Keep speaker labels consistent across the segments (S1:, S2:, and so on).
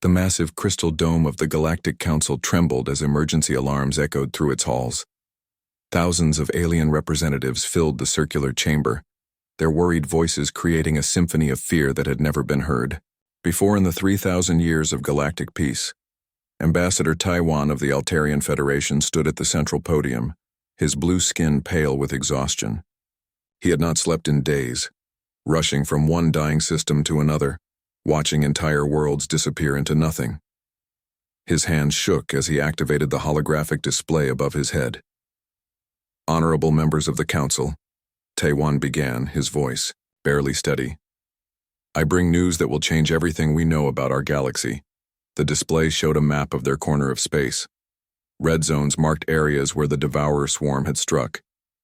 S1: The massive crystal dome of the Galactic Council trembled as emergency alarms echoed through its halls. Thousands of alien representatives filled the circular chamber, their worried voices creating a symphony of fear that had never been heard before in the 3,000 years of galactic peace. Ambassador Taiwan of the Altarian Federation stood at the central podium, his blue skin pale with exhaustion. He had not slept in days, rushing from one dying system to another, watching entire worlds disappear into nothing. His hands shook as he activated the holographic display above his head. "Honorable members of the Council," Taiwan began, his voice barely steady. "I bring news that will change everything we know about our galaxy." The display showed a map of their corner of space. Red zones marked areas where the Devourer swarm had struck.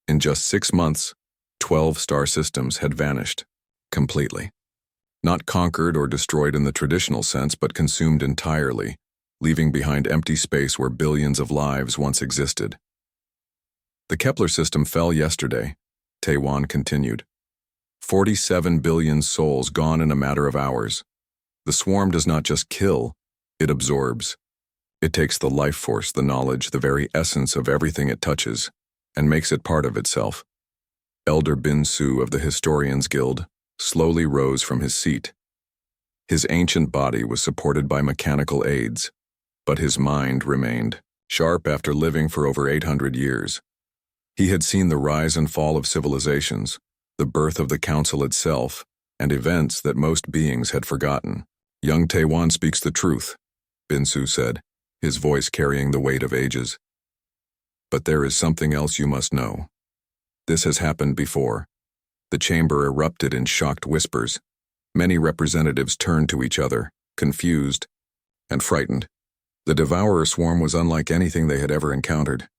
S1: In just 6 months, 12 star systems had vanished, completely. Not conquered or destroyed in the traditional sense, but consumed entirely, leaving behind empty space where billions of lives once existed. "The Kepler system fell yesterday," Taiwan continued. 47 billion souls gone in a matter of hours. The swarm does not just kill, it absorbs. It takes the life force, the knowledge, the very essence of everything it touches, and makes it part of itself. Elder Bin Su of the Historians Guild slowly rose from his seat. His ancient body was supported by mechanical aids, but his mind remained sharp after living for over 800 years. He had seen the rise and fall of civilizations, the birth of the Council itself, and events that most beings had forgotten. "Young Taiwan speaks the truth," Bin Su said, his voice carrying the weight of ages. "But there is something else you must know. This has happened before." The chamber erupted in shocked whispers. Many representatives turned to each other, confused and frightened. The Devourer swarm was unlike anything they had ever encountered.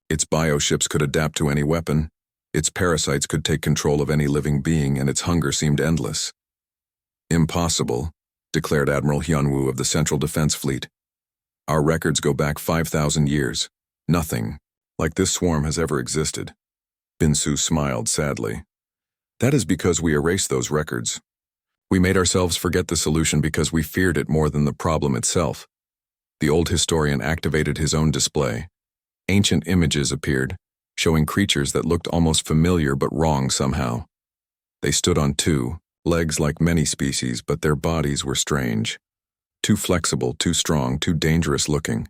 S1: Its bioships could adapt to any weapon, its parasites could take control of any living being, and its hunger seemed endless. "Impossible," declared Admiral Hyunwoo of the Central Defense Fleet. "Our records go back 5,000 years. Nothing like this swarm has ever existed." Bin Su smiled sadly. "That is because we erased those records. We made ourselves forget the solution because we feared it more than the problem itself." The old historian activated his own display. Ancient images appeared, showing creatures that looked almost familiar but wrong somehow. They stood on 2 legs like many species, but their bodies were strange. Too flexible, too strong, too dangerous looking.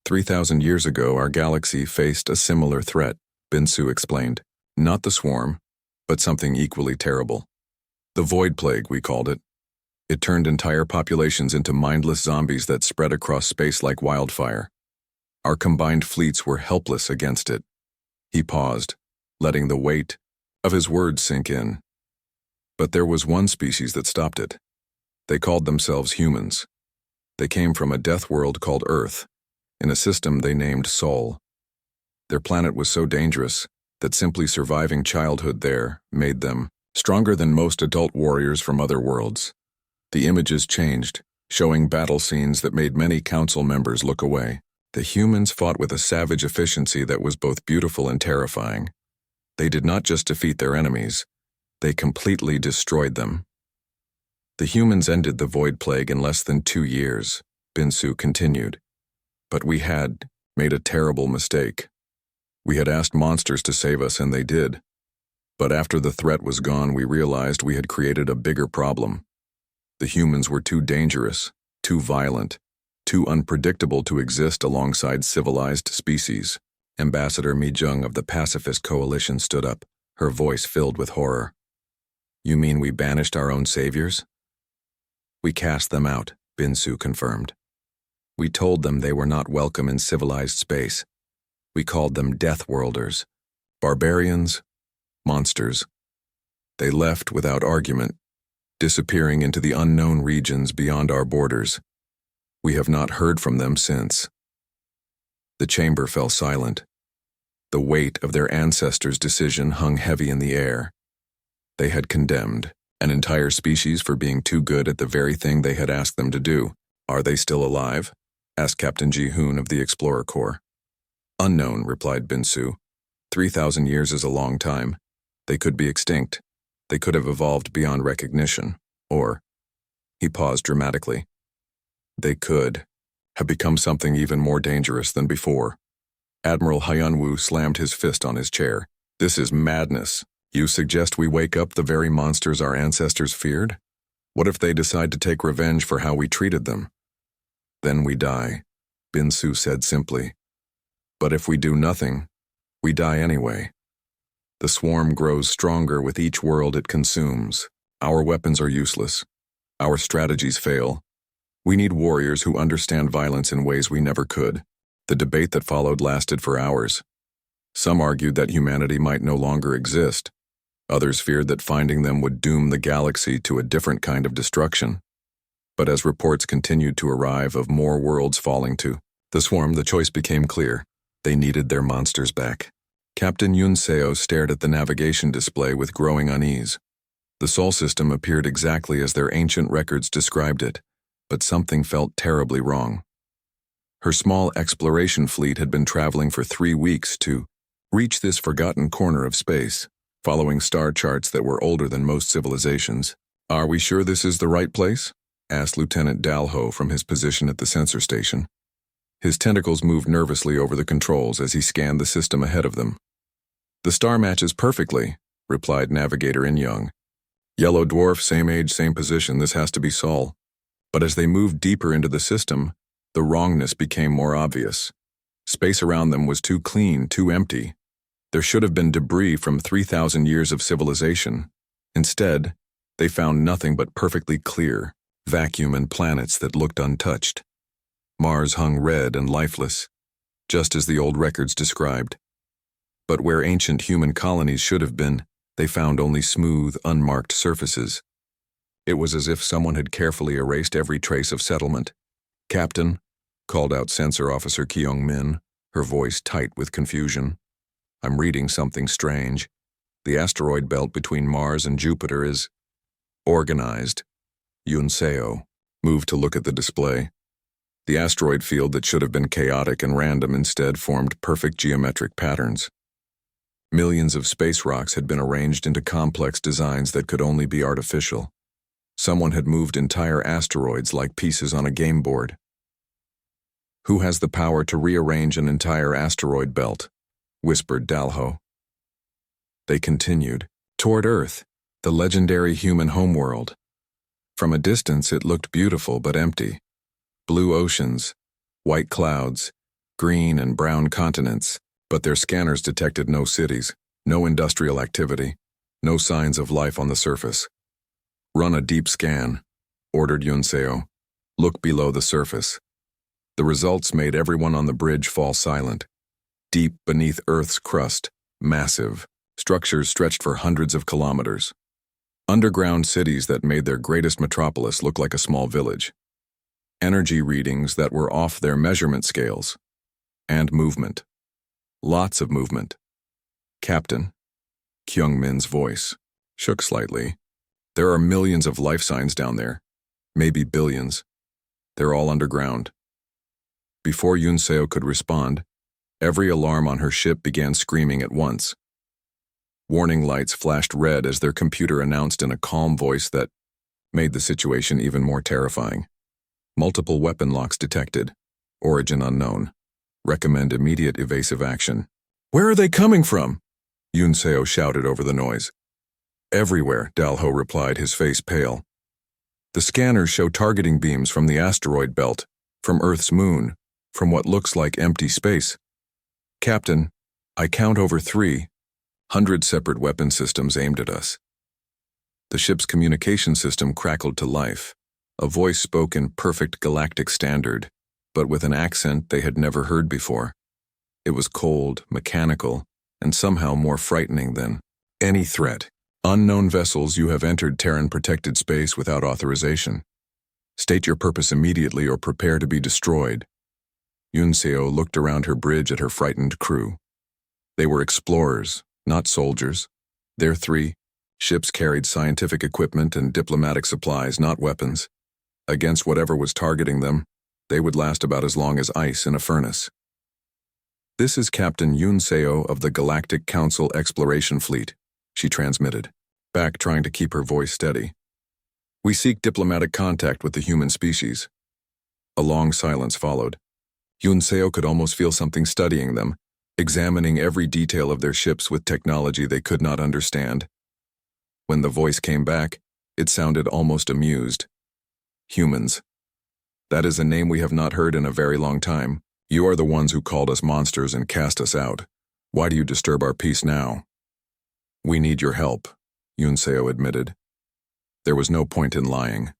S1: 3,000 years ago, our galaxy faced a similar threat, Bin Su explained. Not the swarm, but something equally terrible. The Void Plague, we called it. It turned entire populations into mindless zombies that spread across space like wildfire. Our combined fleets were helpless against it. He paused, letting the weight of his words sink in. But there was one species that stopped it. They called themselves humans. They came from a death world called Earth, in a system they named Sol. Their planet was so dangerous that simply surviving childhood there made them stronger than most adult warriors from other worlds. The images changed, showing battle scenes that made many council members look away. The humans fought with a savage efficiency that was both beautiful and terrifying. They did not just defeat their enemies, they completely destroyed them. The humans ended the Void Plague in less than 2 years, Bin Su continued. But we had made a terrible mistake. We had asked monsters to save us, and they did. But after the threat was gone, we realized we had created a bigger problem. The humans were too dangerous, too violent, too unpredictable to exist alongside civilized species. Ambassador Mi Jung of the Pacifist Coalition stood up, her voice filled with horror. You mean we banished our own saviors? We cast them out, Bin Su confirmed. We told them they were not welcome in civilized space. We called them Death Worlders, barbarians, monsters. They left without argument, disappearing into the unknown regions beyond our borders. We have not heard from them since. The chamber fell silent. The weight of their ancestors' decision hung heavy in the air. They had condemned an entire species for being too good at the very thing they had asked them to do. Are they still alive? Asked Captain Ji-hoon of the Explorer Corps. Unknown, replied Bin Su. 3,000 years is a long time. They could be extinct. They could have evolved beyond recognition. Or, he paused dramatically, They could have become something even more dangerous than before. Admiral Hyunwoo slammed his fist on his chair. This is madness. You suggest we wake up the very monsters our ancestors feared? What if they decide to take revenge for how we treated them? Then we die, Binsu said simply. But if we do nothing, we die anyway. The swarm grows stronger with each world it consumes. Our weapons are useless. Our strategies fail. We need warriors who understand violence in ways we never could. The debate that followed lasted for hours. Some argued that humanity might no longer exist. Others feared that finding them would doom the galaxy to a different kind of destruction. But as reports continued to arrive of more worlds falling to the swarm, the choice became clear. They needed their monsters back. Captain Yoon Seo stared at the navigation display with growing unease. The Sol system appeared exactly as their ancient records described it, but something felt terribly wrong. Her small exploration fleet had been traveling for 3 weeks to reach this forgotten corner of space, following star charts that were older than most civilizations. "Are we sure this is the right place?" asked Lieutenant Dalho from his position at the sensor station. His tentacles moved nervously over the controls as he scanned the system ahead of them. "The star matches perfectly," replied Navigator In Young. "Yellow dwarf, same age, same position, this has to be Sol." But as they moved deeper into the system, the wrongness became more obvious. Space around them was too clean, too empty. There should have been debris from 3,000 years of civilization. Instead, they found nothing but perfectly clear, vacuum and planets that looked untouched. Mars hung red and lifeless, just as the old records described. But where ancient human colonies should have been, they found only smooth, unmarked surfaces. It was as if someone had carefully erased every trace of settlement. "Captain," called out Sensor Officer Kyung-min, her voice tight with confusion. "I'm reading something strange. The asteroid belt between Mars and Jupiter is organized." Yoon Seo moved to look at the display. The asteroid field that should have been chaotic and random instead formed perfect geometric patterns. Millions of space rocks had been arranged into complex designs that could only be artificial. Someone had moved entire asteroids like pieces on a game board. "Who has the power to rearrange an entire asteroid belt?" whispered Dalho. They continued toward Earth, the legendary human homeworld. From a distance it looked beautiful but empty. Blue oceans, white clouds, green and brown continents, but their scanners detected no cities, no industrial activity, no signs of life on the surface. "Run a deep scan," ordered Yoon Seo. "Look below the surface." The results made everyone on the bridge fall silent. Deep beneath Earth's crust, massive, structures stretched for hundreds of kilometers. Underground cities that made their greatest metropolis look like a small village. Energy readings that were off their measurement scales. And movement. Lots of movement. "Captain," Kyung-min's voice shook slightly. "There are millions of life signs down there. Maybe billions. They're all underground." Before Yoon Seo could respond, every alarm on her ship began screaming at once. Warning lights flashed red as their computer announced in a calm voice that made the situation even more terrifying. "Multiple weapon locks detected. Origin unknown. Recommend immediate evasive action." "Where are they coming from?" Yoon Seo shouted over the noise. "Everywhere," Dalho replied, his face pale. "The scanners show targeting beams from the asteroid belt, from Earth's moon, from what looks like empty space. Captain, I count over 300 separate weapon systems aimed at us." The ship's communication system crackled to life. A voice spoke in perfect galactic standard, but with an accent they had never heard before. It was cold, mechanical, and somehow more frightening than any threat. "Unknown vessels, you have entered Terran-protected space without authorization. State your purpose immediately or prepare to be destroyed." Yoon Seo looked around her bridge at her frightened crew. They were explorers, not soldiers. Their 3 ships carried scientific equipment and diplomatic supplies, not weapons. Against whatever was targeting them, they would last about as long as ice in a furnace. "This is Captain Yoon Seo of the Galactic Council Exploration Fleet," she transmitted, back trying to keep her voice steady. "We seek diplomatic contact with the human species." A long silence followed. Yunseo could almost feel something studying them, examining every detail of their ships with technology they could not understand. When the voice came back, it sounded almost amused. Humans. That is a name we have not heard in a very long time. You are the ones who called us monsters and cast us out. Why do you disturb our peace now? We need your help, Yunseo admitted. There was no point in lying.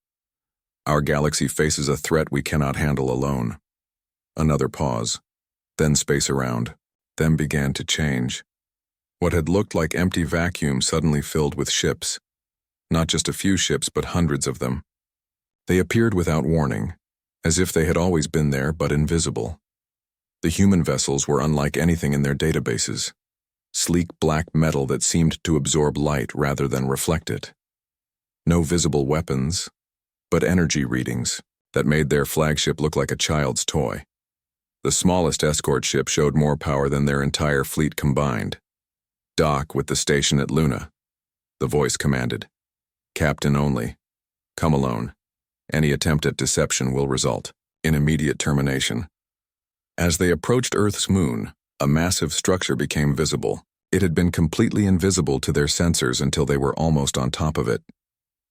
S1: Our galaxy faces a threat we cannot handle alone. Another pause. Then space around them began to change. What had looked like empty vacuum suddenly filled with ships. Not just a few ships, but hundreds of them. They appeared without warning, as if they had always been there but invisible. The human vessels were unlike anything in their databases. Sleek black metal that seemed to absorb light rather than reflect it. No visible weapons, but energy readings that made their flagship look like a child's toy. The smallest escort ship showed more power than their entire fleet combined. Dock with the station at Luna. The voice commanded. Captain only. Come alone. Any attempt at deception will result in immediate termination. As they approached Earth's moon, a massive structure became visible. It had been completely invisible to their sensors until they were almost on top of it.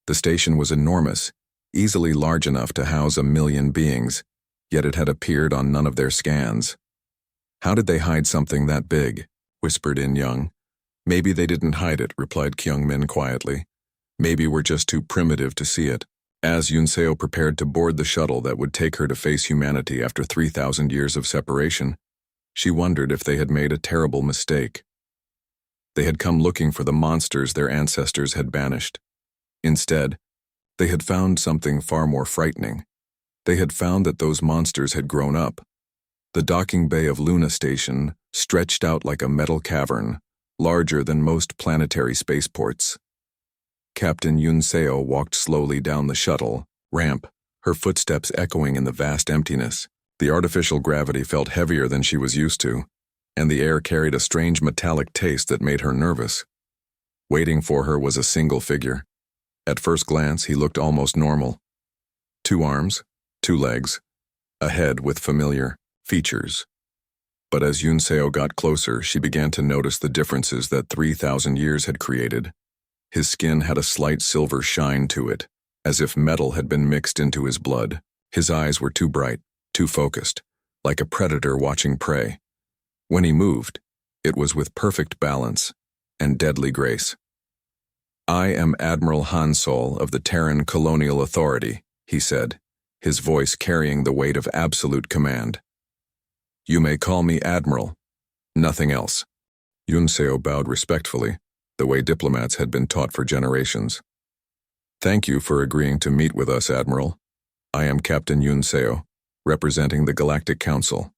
S1: The station was enormous, easily large enough to house 1 million beings, yet it had appeared on none of their scans. How did they hide something that big? Whispered In Young. Maybe they didn't hide it, replied Kyung-min quietly. Maybe we're just too primitive to see it. As Yunseo prepared to board the shuttle that would take her to face humanity after 3,000 years of separation, she wondered if they had made a terrible mistake. They had come looking for the monsters their ancestors had banished. Instead, they had found something far more frightening. They had found that those monsters had grown up. The docking bay of Luna Station stretched out like a metal cavern, larger than most planetary spaceports. Captain Yunseo walked slowly down the shuttle ramp, her footsteps echoing in the vast emptiness. The artificial gravity felt heavier than she was used to, and the air carried a strange metallic taste that made her nervous. Waiting for her was a single figure. At first glance, he looked almost normal. 2 arms, 2 legs, a head with familiar features. But as Yunseo got closer, she began to notice the differences that 3,000 years had created. His skin had a slight silver shine to it, as if metal had been mixed into his blood. His eyes were too bright, too focused, like a predator watching prey. When he moved, it was with perfect balance and deadly grace. I am Admiral Hansol of the Terran Colonial Authority, he said, his voice carrying the weight of absolute command. You may call me Admiral, nothing else. Yunseo bowed respectfully, the way diplomats had been taught for generations. Thank you for agreeing to meet with us, Admiral. I am Captain Yunseo, representing the Galactic Council.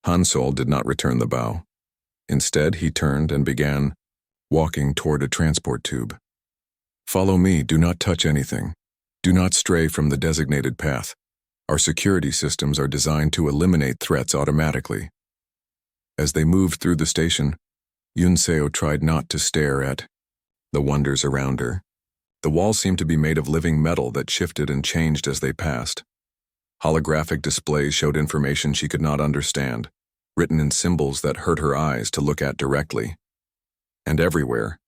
S1: Hansol did not return the bow. Instead, he turned and began walking toward a transport tube. Follow me, do not touch anything. Do not stray from the designated path. Our security systems are designed to eliminate threats automatically. As they moved through the station, Yunseo tried not to stare at the wonders around her. The walls seemed to be made of living metal that shifted and changed as they passed. Holographic displays showed information she could not understand, written in symbols that hurt her eyes to look at directly. And everywhere,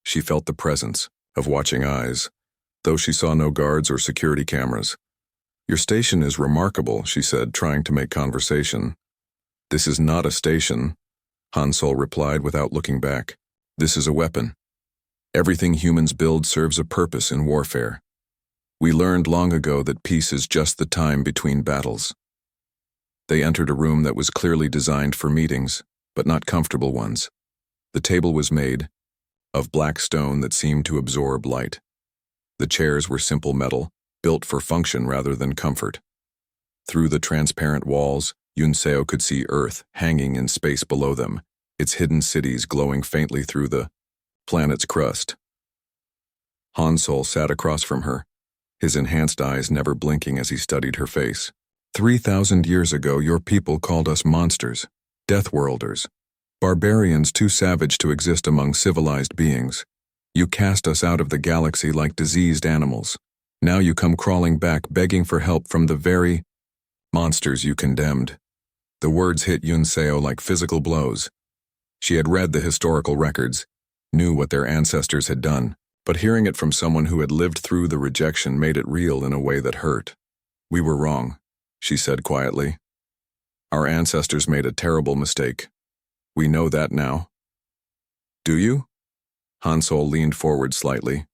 S1: she felt the presence of watching eyes, though she saw no guards or security cameras. Your station is remarkable, she said, trying to make conversation. This is not a station, Hansol replied without looking back. This is a weapon. Everything humans build serves a purpose in warfare. We learned long ago that peace is just the time between battles. They entered a room that was clearly designed for meetings, but not comfortable ones. The table was made of black stone that seemed to absorb light. The chairs were simple metal, built for function rather than comfort. Through the transparent walls, Yunseo could see Earth hanging in space below them, its hidden cities glowing faintly through the planet's crust. Hansol sat across from her, his enhanced eyes never blinking as he studied her face. 3,000 years ago, your people called us monsters, deathworlders, barbarians too savage to exist among civilized beings. You cast us out of the galaxy like diseased animals. Now you come crawling back begging for help from the very Monsters you condemned. The words hit Yunseo like physical blows. She had read the historical records, knew what their ancestors had done, but hearing it from someone who had lived through the rejection made it real in a way that hurt. "We were wrong," she said quietly. "Our ancestors made a terrible mistake. We know that now." "Do you?" Hansol leaned forward slightly.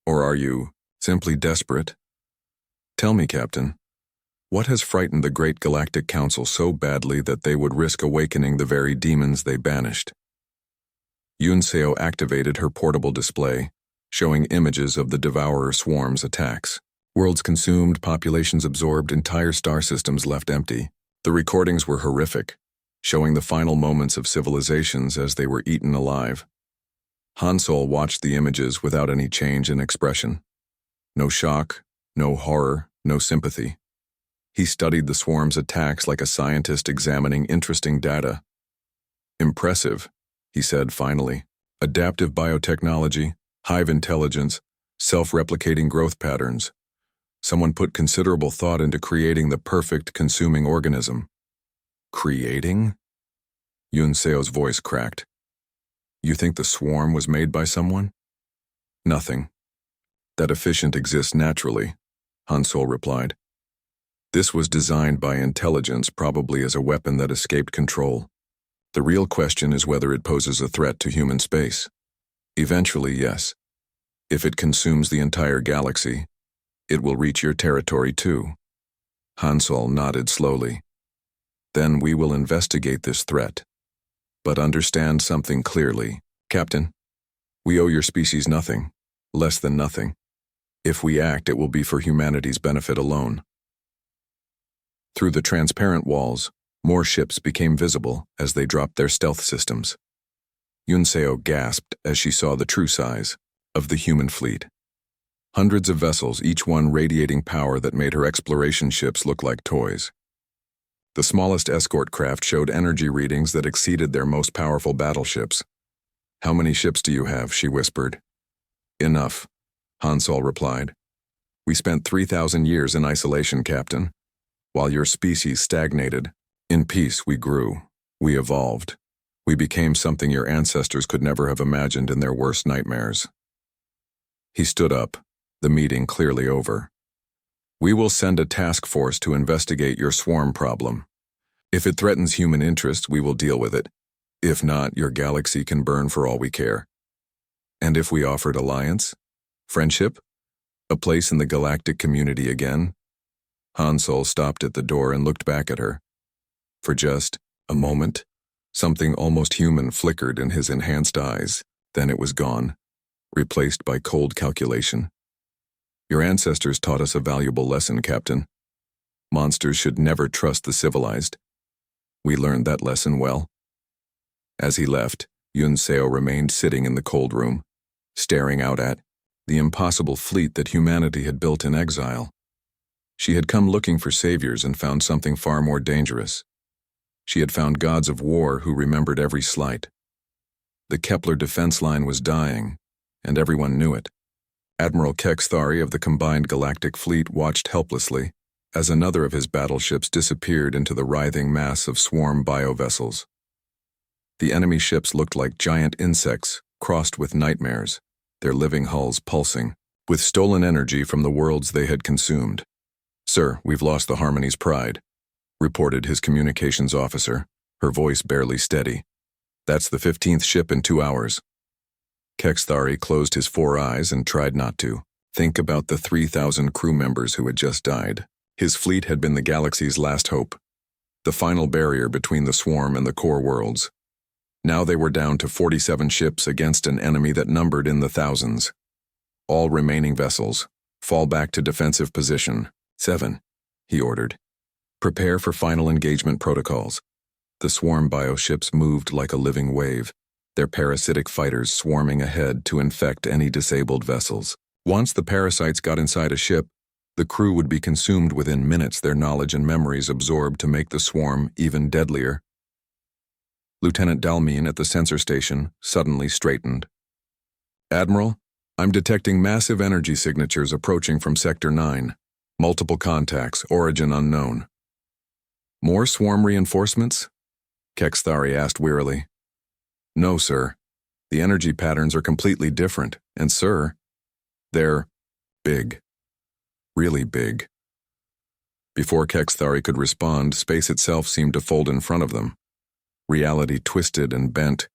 S1: "Or are you simply desperate? Tell me, Captain, what has frightened the great Galactic Council so badly that they would risk awakening the very demons they banished?" Yunseo activated her portable display, showing images of the Devourer swarm's attacks. Worlds consumed, populations absorbed, entire star systems left empty. The recordings were horrific, showing the final moments of civilizations as they were eaten alive. Hansol watched the images without any change in expression. No shock, no horror, no sympathy. He studied the swarm's attacks like a scientist examining interesting data. "Impressive," he said finally. "Adaptive biotechnology, hive intelligence, self-replicating growth patterns. Someone put considerable thought into creating the perfect consuming organism." "Creating?" Yunseo's voice cracked. "You think the swarm was made by someone?" "Nothing that efficient exists naturally," Hansol replied. "This was designed by intelligence, probably as a weapon that escaped control. The real question is whether it poses a threat to human space. Eventually, yes. If it consumes the entire galaxy, it will reach your territory too." Hansol nodded slowly. "Then we will investigate this threat. But understand something clearly, Captain. We owe your species nothing, less than nothing. If we act, it will be for humanity's benefit alone." Through the transparent walls, more ships became visible as they dropped their stealth systems. Yunseo gasped as she saw the true size of the human fleet. Hundreds of vessels, each one radiating power that made her exploration ships look like toys. The smallest escort craft showed energy readings that exceeded their most powerful battleships. "How many ships do you have?" she whispered. "Enough," Hansol replied. "We spent 3,000 years in isolation, Captain. While your species stagnated, in peace we grew. We evolved. We became something your ancestors could never have imagined in their worst nightmares." He stood up, the meeting clearly over. "We will send a task force to investigate your swarm problem. If it threatens human interests, we will deal with it. If not, your galaxy can burn for all we care. And if we offered alliance? Friendship? A place in the galactic community again?" Hansol stopped at the door and looked back at her. For just a moment, something almost human flickered in his enhanced eyes. Then it was gone, replaced by cold calculation. "Your ancestors taught us a valuable lesson, Captain. Monsters should never trust the civilized. We learned that lesson well." As he left, Yunseo remained sitting in the cold room, staring out at the impossible fleet that humanity had built in exile. She had come looking for saviors and found something far more dangerous. She had found gods of war who remembered every slight. The Kepler defense line was dying, and everyone knew it. Admiral Kekthari of the combined galactic fleet watched helplessly as another of his battleships disappeared into the writhing mass of swarm biovessels. The enemy ships looked like giant insects crossed with nightmares, their living hulls pulsing with stolen energy from the worlds they had consumed. "Sir, we've lost the Harmony's pride," reported his communications officer, her voice barely steady. "That's the 15th ship in 2 hours." Kekthari closed his 4 eyes and tried not to think about the 3,000 crew members who had just died. His fleet had been the galaxy's last hope, the final barrier between the swarm and the core worlds. Now they were down to 47 ships against an enemy that numbered in the thousands. "All remaining vessels, fall back to defensive position. 7, he ordered. "Prepare for final engagement protocols." The swarm bioships moved like a living wave, their parasitic fighters swarming ahead to infect any disabled vessels. Once the parasites got inside a ship, the crew would be consumed within minutes, their knowledge and memories absorbed to make the swarm even deadlier. Lieutenant Dalmine at the sensor station suddenly straightened. "Admiral, I'm detecting massive energy signatures approaching from Sector 9. Multiple contacts, origin unknown. More swarm reinforcements? Kekstari asked wearily. No, sir. The energy patterns are completely different, and sir, they're big. Really big. Before Kekstari could respond, space itself seemed to fold in front of them. Reality twisted and bent,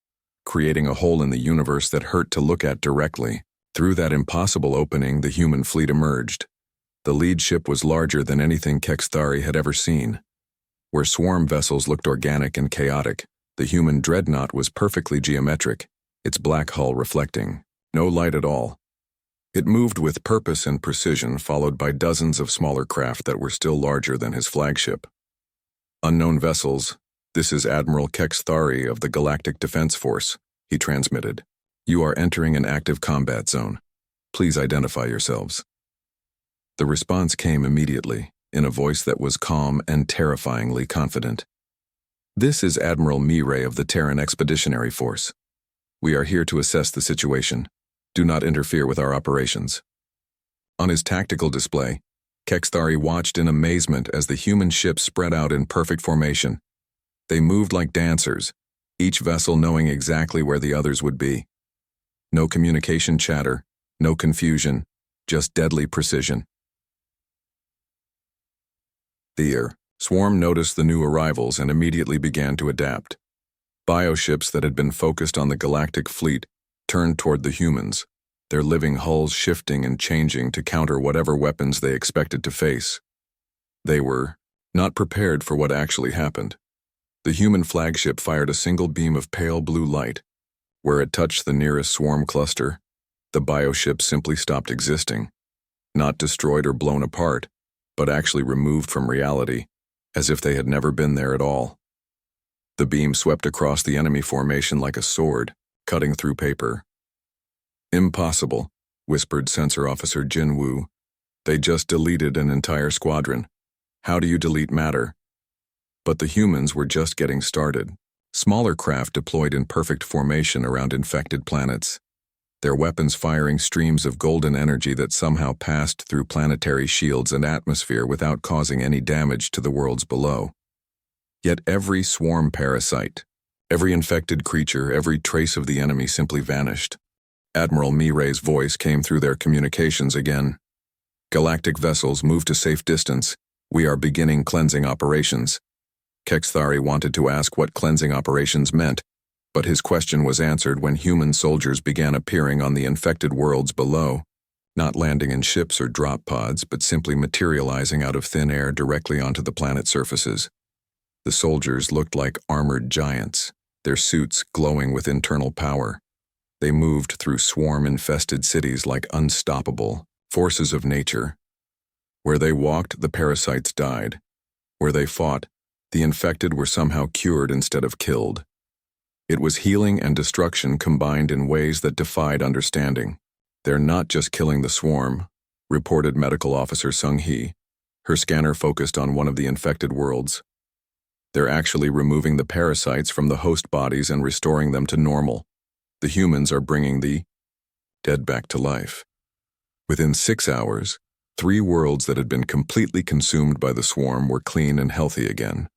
S1: creating a hole in the universe that hurt to look at directly. Through that impossible opening, the human fleet emerged. The lead ship was larger than anything Kekstari had ever seen. Where swarm vessels looked organic and chaotic, the human dreadnought was perfectly geometric, its black hull reflecting no light at all. It moved with purpose and precision, followed by dozens of smaller craft that were still larger than his flagship. Unknown vessels, this is Admiral Kekstari of the Galactic Defense Force, he transmitted. You are entering an active combat zone. Please identify yourselves. The response came immediately, in a voice that was calm and terrifyingly confident. This is Admiral Mirai of the Terran Expeditionary Force. We are here to assess the situation. Do not interfere with our operations. On his tactical display, Kekstari watched in amazement as the human ships spread out in perfect formation. They moved like dancers, each vessel knowing exactly where the others would be. No communication chatter, no confusion, just deadly precision. The swarm noticed the new arrivals and immediately began to adapt. Bioships that had been focused on the galactic fleet turned toward the humans, their living hulls shifting and changing to counter whatever weapons they expected to face. They were not prepared for what actually happened. The human flagship fired a single beam of pale blue light. Where it touched the nearest swarm cluster, the bioship simply stopped existing. Not destroyed or blown apart, but actually removed from reality, as if they had never been there at all. The beam swept across the enemy formation like a sword, cutting through paper. Impossible, whispered Sensor Officer Jin Woo. They just deleted an entire squadron. How do you delete matter? But the humans were just getting started. Smaller craft deployed in perfect formation around infected planets, their weapons firing streams of golden energy that somehow passed through planetary shields and atmosphere without causing any damage to the worlds below. Yet every swarm parasite, every infected creature, every trace of the enemy simply vanished. Admiral Mirai's voice came through their communications again. Galactic vessels, move to safe distance. We are beginning cleansing operations. Kekstari wanted to ask what cleansing operations meant, but his question was answered when human soldiers began appearing on the infected worlds below, not landing in ships or drop pods, but simply materializing out of thin air directly onto the planet's surfaces. The soldiers looked like armored giants, their suits glowing with internal power. They moved through swarm-infested cities like unstoppable forces of nature. Where they walked, the parasites died. Where they fought, the infected were somehow cured instead of killed. It was healing and destruction combined in ways that defied understanding. They're not just killing the swarm, reported Medical Officer Sung-hee. Her scanner focused on one of the infected worlds. They're actually removing the parasites from the host bodies and restoring them to normal. The humans are bringing the dead back to life. Within 6 hours, 3 worlds that had been completely consumed by the swarm were clean and healthy again.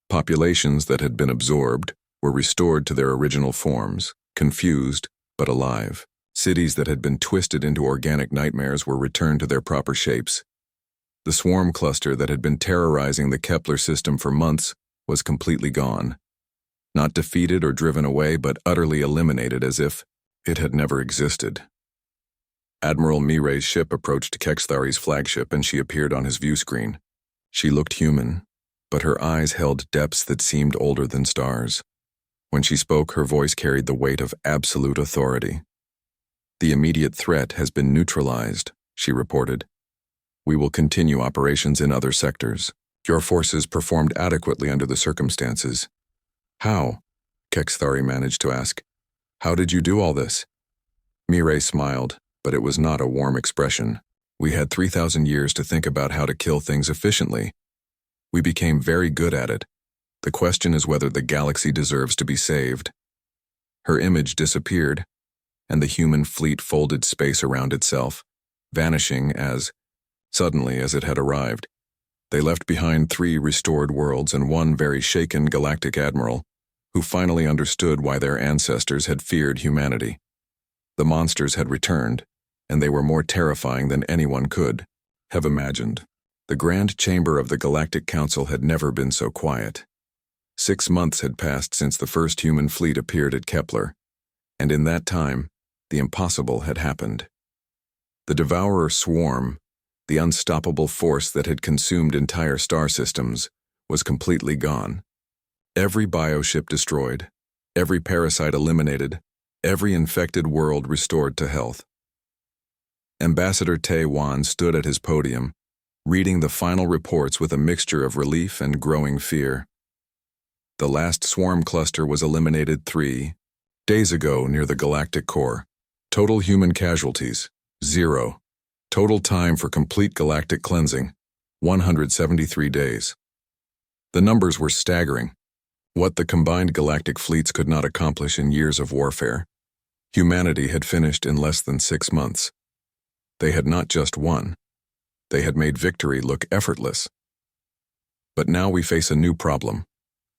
S1: Populations that had been absorbed were restored to their original forms, confused but alive. Cities that had been twisted into organic nightmares were returned to their proper shapes. The swarm cluster that had been terrorizing the Kepler system for months was completely gone. Not defeated or driven away, but utterly eliminated as if it had never existed. Admiral Mirai's ship approached Kekstari's flagship and she appeared on his view screen. She looked human, but her eyes held depths that seemed older than stars. When she spoke, her voice carried the weight of absolute authority. The immediate threat has been neutralized, she reported. We will continue operations in other sectors. Your forces performed adequately under the circumstances. How? Kekstari managed to ask. How did you do all this? Mirai smiled, but it was not a warm expression. We had 3,000 years to think about how to kill things efficiently. We became very good at it. The question is whether the galaxy deserves to be saved. Her image disappeared, and the human fleet folded space around itself, vanishing as suddenly as it had arrived. They left behind 3 restored worlds and 1 very shaken galactic admiral, who finally understood why their ancestors had feared humanity. The monsters had returned, and they were more terrifying than anyone could have imagined. The Grand Chamber of the Galactic Council had never been so quiet. 6 months had passed since the first human fleet appeared at Kepler, and in that time, the impossible had happened. The Devourer swarm, the unstoppable force that had consumed entire star systems, was completely gone. Every bioship destroyed, every parasite eliminated, every infected world restored to health. Ambassador Taiwan stood at his podium, reading the final reports with a mixture of relief and growing fear. The last swarm cluster was eliminated 3 days ago near the galactic core. Total human casualties, 0. Total time for complete galactic cleansing, 173 days. The numbers were staggering. What the combined galactic fleets could not accomplish in years of warfare, humanity had finished in less than 6 months. They had not just won. They had made victory look effortless. But now we face a new problem,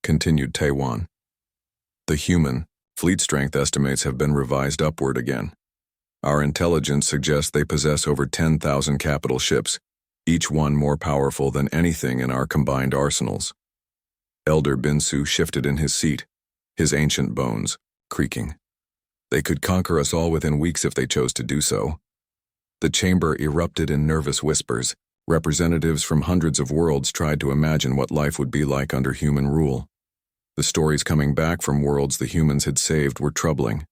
S1: continued Taiwan. The human fleet strength estimates have been revised upward again. Our intelligence suggests they possess over 10,000 capital ships, each one more powerful than anything in our combined arsenals. Elder Binsu shifted in his seat, his ancient bones creaking. They could conquer us all within weeks if they chose to do so. The chamber erupted in nervous whispers. Representatives from hundreds of worlds tried to imagine what life would be like under human rule. The stories coming back from worlds the humans had saved were troubling.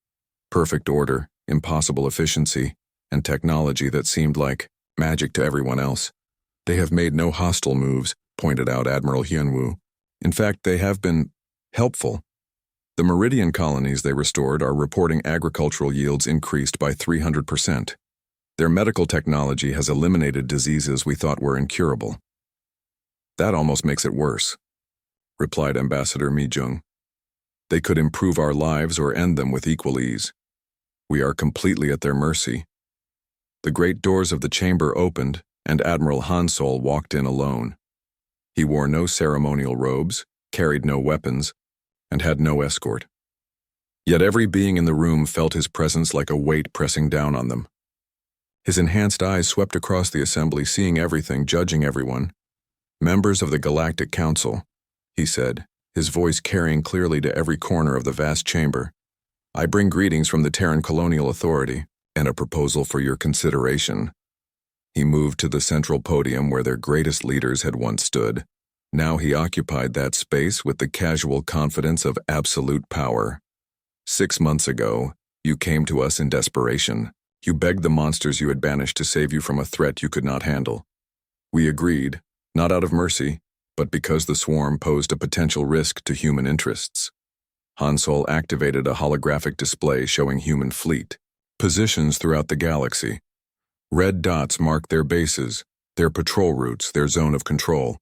S1: Perfect order, impossible efficiency, and technology that seemed like magic to everyone else. They have made no hostile moves, pointed out Admiral Hyunwoo. In fact, they have been helpful. The Meridian colonies they restored are reporting agricultural yields increased by 300%. Their medical technology has eliminated diseases we thought were incurable. That almost makes it worse, replied Ambassador Mi Jung. They could improve our lives or end them with equal ease. We are completely at their mercy. The great doors of the chamber opened, and Admiral Han Sol walked in alone. He wore no ceremonial robes, carried no weapons, and had no escort. Yet every being in the room felt his presence like a weight pressing down on them. His enhanced eyes swept across the assembly, seeing everything, judging everyone. Members of the Galactic Council, he said, his voice carrying clearly to every corner of the vast chamber. I bring greetings from the Terran Colonial Authority and a proposal for your consideration. He moved to the central podium where their greatest leaders had once stood. Now he occupied that space with the casual confidence of absolute power. 6 months ago, you came to us in desperation. You begged the monsters you had banished to save you from a threat you could not handle. We agreed, not out of mercy, but because the swarm posed a potential risk to human interests. Han Sol activated a holographic display showing human fleet positions throughout the galaxy. Red dots marked their bases, their patrol routes, their zone of control.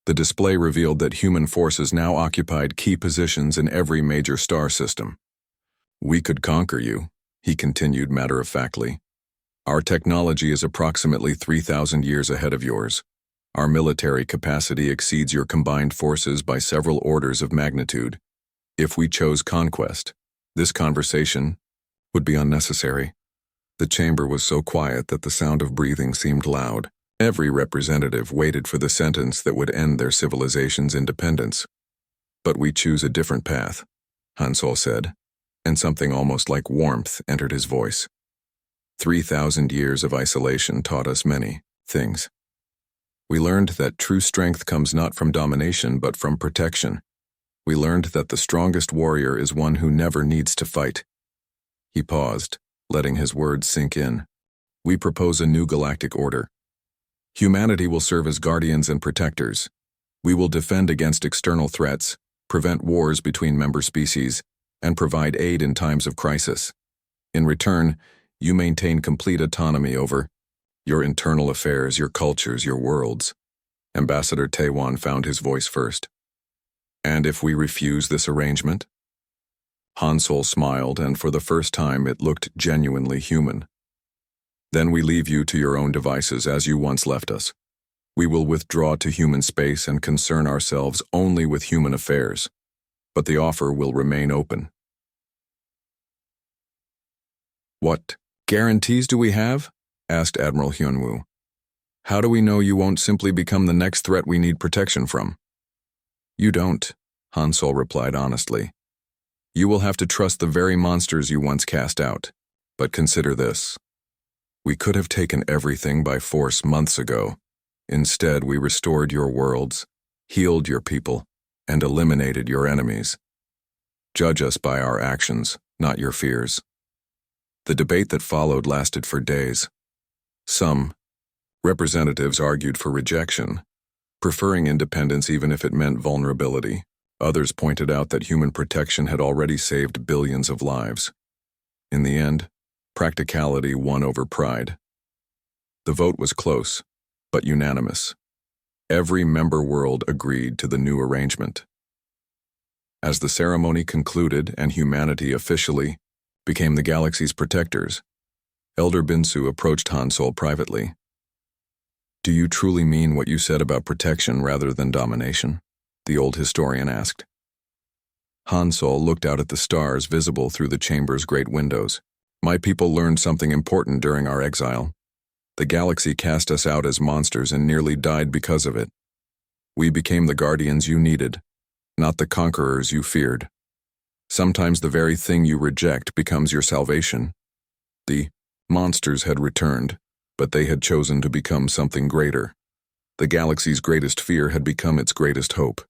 S1: The display revealed that human forces now occupied key positions in every major star system. We could conquer you, he continued matter-of-factly. Our technology is approximately 3,000 years ahead of yours. Our military capacity exceeds your combined forces by several orders of magnitude. If we chose conquest, this conversation would be unnecessary. The chamber was so quiet that the sound of breathing seemed loud. Every representative waited for the sentence that would end their civilization's independence. But we choose a different path, Han Sol said, and something almost like warmth entered his voice. 3,000 years of isolation taught us many things. We learned that true strength comes not from domination but from protection. We learned that the strongest warrior is one who never needs to fight. He paused, letting his words sink in. We propose a new galactic order. Humanity will serve as guardians and protectors. We will defend against external threats, prevent wars between member species, and provide aid in times of crisis. In return, you maintain complete autonomy over your internal affairs, your cultures, your worlds. Ambassador Taiwan found his voice first. And if we refuse this arrangement? Han Sol smiled, and for the first time it looked genuinely human. Then we leave you to your own devices as you once left us. We will withdraw to human space and concern ourselves only with human affairs, but the offer will remain open. What guarantees do we have? Asked Admiral Hyunwoo. How do we know you won't simply become the next threat we need protection from? You don't, Han Sol replied honestly. You will have to trust the very monsters you once cast out. But consider this. We could have taken everything by force months ago. Instead, we restored your worlds, healed your people, and eliminated your enemies. Judge us by our actions, not your fears. The debate that followed lasted for days. Some representatives argued for rejection, preferring independence even if it meant vulnerability. Others pointed out that human protection had already saved billions of lives. In the end, practicality won over pride. The vote was close, but unanimous. Every member world agreed to the new arrangement. As the ceremony concluded and humanity officially became the galaxy's protectors, Elder Binsu approached Han Sol privately. Do you truly mean what you said about protection rather than domination? The old historian asked. Han Sol looked out at the stars visible through the chamber's great windows. My people learned something important during our exile. The galaxy cast us out as monsters and nearly died because of it. We became the guardians you needed, not the conquerors you feared. Sometimes the very thing you reject becomes your salvation. The monsters had returned, but they had chosen to become something greater. The galaxy's greatest fear had become its greatest hope.